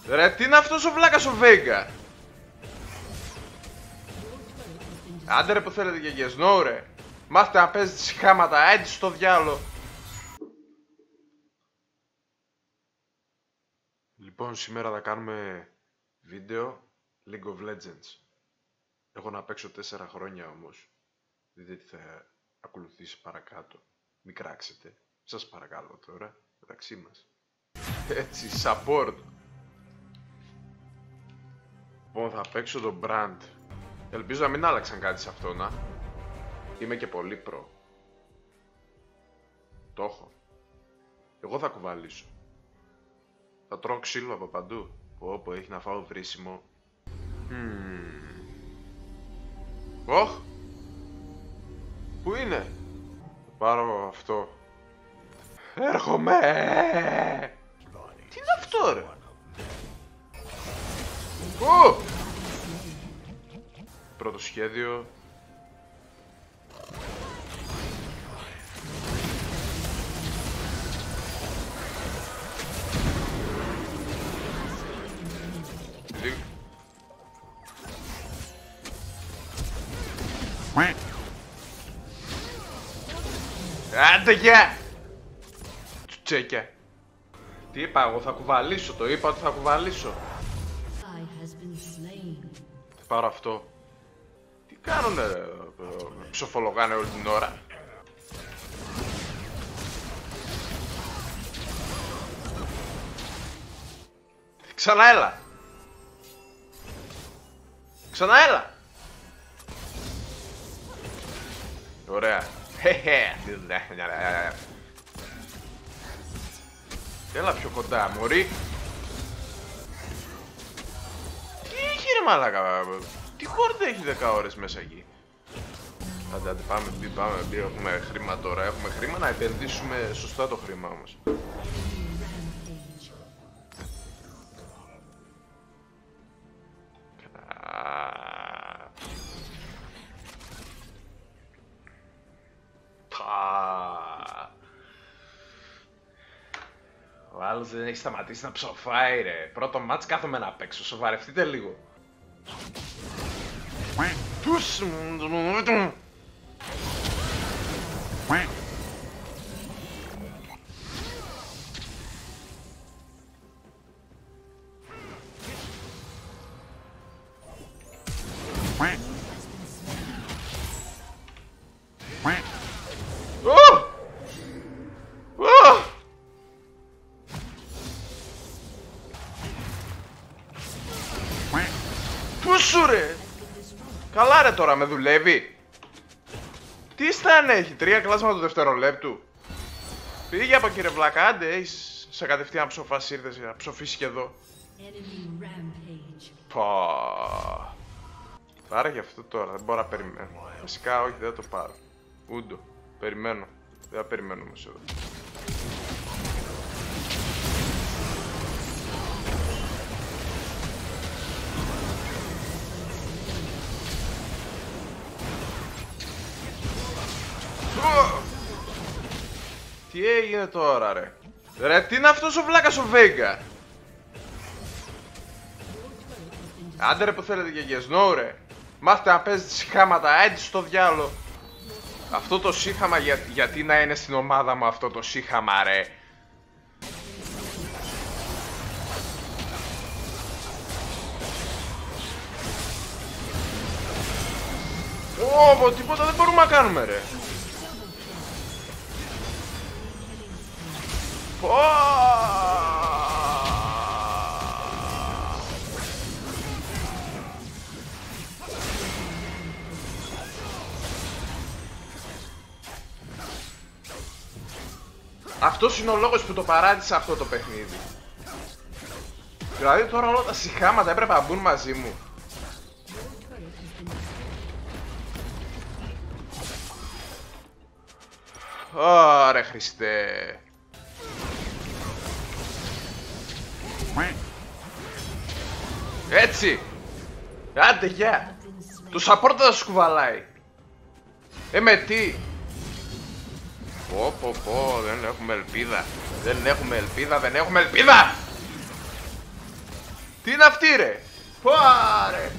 Ρε, τι είναι αυτός ο βλάκας ο Veigar? Άντε ρε που θέλετε και γεσνό ρε. Μάθετε να παίζετε συχάματα, έτσι στο διάλο. Λοιπόν, σήμερα θα κάνουμε βίντεο League of Legends. Έχω να παίξω 4 χρόνια όμως. Δείτε τι θα ακολουθήσει παρακάτω. Μην κράξετε. Σας παρακαλώ τώρα, μεταξύ μας. Έτσι, support. Λοιπόν, θα παίξω τον Brand. Ελπίζω να μην άλλαξαν κάτι σε αυτό, να. Είμαι και πολύ προ. Το έχω. Εγώ θα κουβαλήσω. Θα τρώω ξύλο από παντού. Όπου έχει να φάω βρίσιμο. Ωχ! Πού είναι? Θα πάρω αυτό. Έρχομαι! Τι είναι αυτό ρε? Ω! Πρώτο σχέδιο. Άντε γεια! Τσουτσέκια. Τι είπα εγώ, θα κουβαλήσω, το είπα ότι θα κουβαλήσω. Θα πάρω αυτό. Τι κάνουνε, ψοφολογάνε όλη την ώρα. Ξαναέλα. Ξαναέλα. Ωραία. Έλα πιο κοντά, μωρί. Τι έχει ρε μαλάκα? Τι χόρτα έχει 10 ώρες μέσα εκεί? Άντε, πάμε, έχουμε χρήμα τώρα. Έχουμε χρήμα να επενδύσουμε σωστά το χρήμα όμως. Ο άλλος δεν έχει σταματήσει να ψοφάει ρε. Πρώτο μάτς κάθομαι να παίξω, σοβαρευτείτε λίγο. Πού ρε! Καλά ρε τώρα, με δουλεύει. Τι στάν έχει, 3 κλάσματα του δευτερολέπτου. Πήγε από κύριε βλάκα, άντε, έχεις σε κατευθείαν ψοφάς ήρθες να ψοφήσεις και εδώ. Πα. Πάρε και αυτό τώρα, δεν μπορώ να περιμένω. Φυσικά όχι, δεν θα το πάρω. Ούντο, περιμένω. Δεν θα περιμένω όμως εδώ. Τι έγινε τώρα ρε? Ρε, τι είναι αυτός ο βλάκας ο Veigar? Άντε ρε που θέλετε και γεσνό ρε. Μάθετε να παίζετε συχάματα, έτσι στο διάλο. Αυτό το σύχαμα γιατί να είναι στην ομάδα μου αυτό το σύχαμα ρε? Ω, τίποτα δεν μπορούμε να κάνουμε ρε. Αυτός είναι ο λόγος που το παράτησα αυτό το παιχνίδι. Δηλαδή τώρα όλα τα συχάματα έπρεπε να μπουν μαζί μου. Ωρε Χριστέ. Έτσι. Άντε γεια. Το support θα σου κουβαλάει. Με τι? Πω, δεν έχουμε ελπίδα. Δεν έχουμε ελπίδα. Τι είναι αυτή ρε. Πάρε.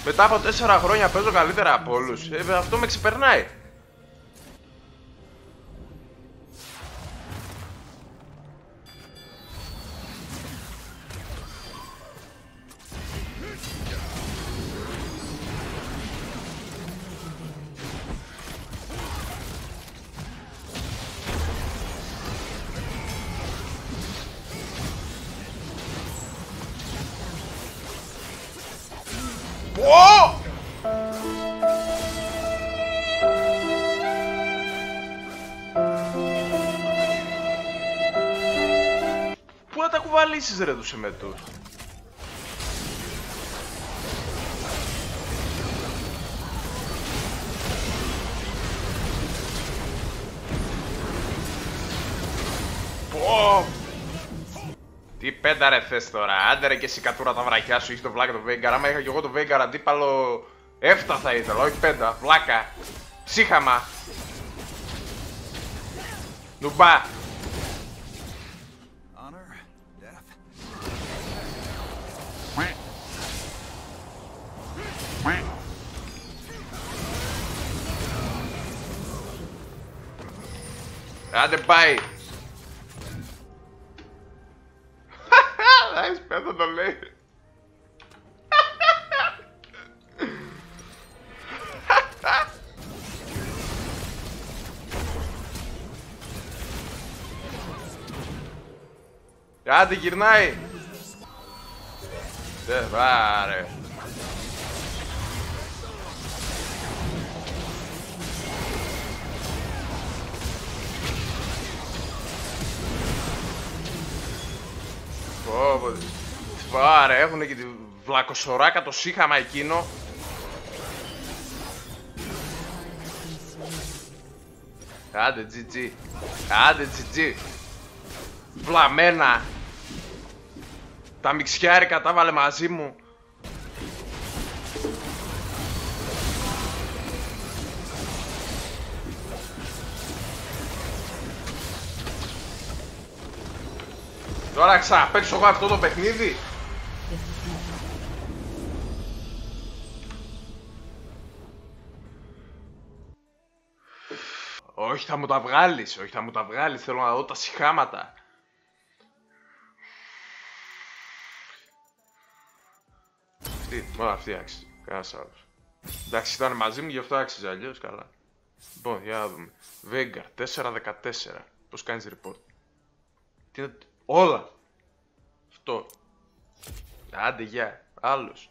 Μετά από 4 χρόνια παίζω καλύτερα από όλους. Αυτό με ξεπερνάει. Πω! Πού να τα κουβαλήσεις ρε τους εμετούς. Πω! Τι πέντα ρε θες τώρα, άντε ρε και εσύ κατούρα τα βραχιά σου, έχεις το βλάκα το Βέγκαρ. Άμα είχα και εγώ το Βέγκαρ αντίπαλο 7 θα ήθελα, όχι 5, βλάκα. Ψύχαμα. Νουμπά. Άντε πάει. Θα έχεις πέθα το λέει. Άντε γυρνάει. Δεν βάρε. Πάρε, έχουνε και τη βλακοσοράκα το σύχαμα εκείνο. Άντε GG. Άντε GG. Βλαμμένα. Τα μιξιάρικα τα βάλε μαζί μου. Τώρα ξαναπαίξω εγώ αυτό το παιχνίδι. Όχι θα μου τα βγάλεις, όχι θα μου τα βγάλεις, θέλω να δω τα σιχάματα. Μόνο αυτή άξιζε, κανένας άλλος. Εντάξει ήταν μαζί μου γι' αυτό άξιζε, αλλιώς καλά. Λοιπόν, για να δούμε. Βέγκαρ 4-14, πώς κάνεις report. Τι είναι, όλα. Αυτό. Άντε γεια, άλλος.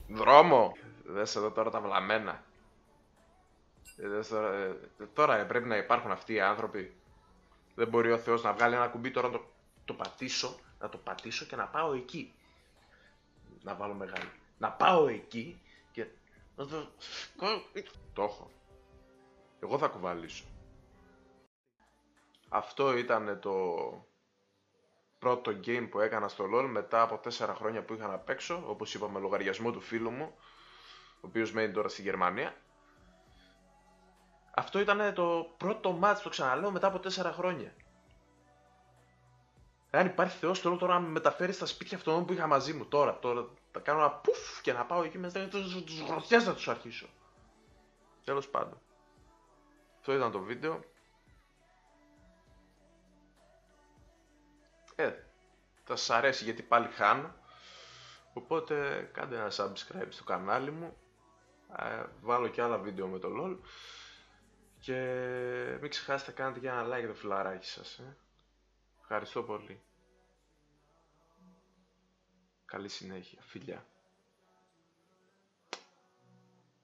Δρόμο! Δες εδώ τώρα τα βλαμμένα. Τώρα πρέπει να υπάρχουν αυτοί οι άνθρωποι. Δεν μπορεί ο Θεός να βγάλει ένα κουμπί τώρα να το πατήσω. Να το πατήσω και να πάω εκεί. Να βάλω μεγάλη. Να πάω εκεί και να το... Το έχω. Εγώ θα κουβαλήσω. Αυτό ήταν το πρώτο game που έκανα στο LoL μετά από 4 χρόνια που είχα να παίξω, όπως είπα με λογαριασμό του φίλου μου, ο οποίος μένει τώρα στη Γερμανία. Αυτό ήταν το πρώτο match, το ξαναλέω, μετά από 4 χρόνια. Αν υπάρχει Θεός, θέλω τώρα να με μεταφέρει στα σπίτια αυτών που είχα μαζί μου τώρα. Θα κάνω ένα πουφ και να πάω εκεί μέσα τους γροθιάς να τους αρχίσω. Τέλος πάντων. Αυτό ήταν το βίντεο. Θα σας αρέσει γιατί πάλι χάνω. Οπότε κάντε ένα subscribe στο κανάλι μου. Βάλω και άλλα βίντεο με το LOL. Και μην ξεχάσετε κάνετε και ένα like το φιλαράκι σας. Ευχαριστώ πολύ. Καλή συνέχεια. Φιλιά.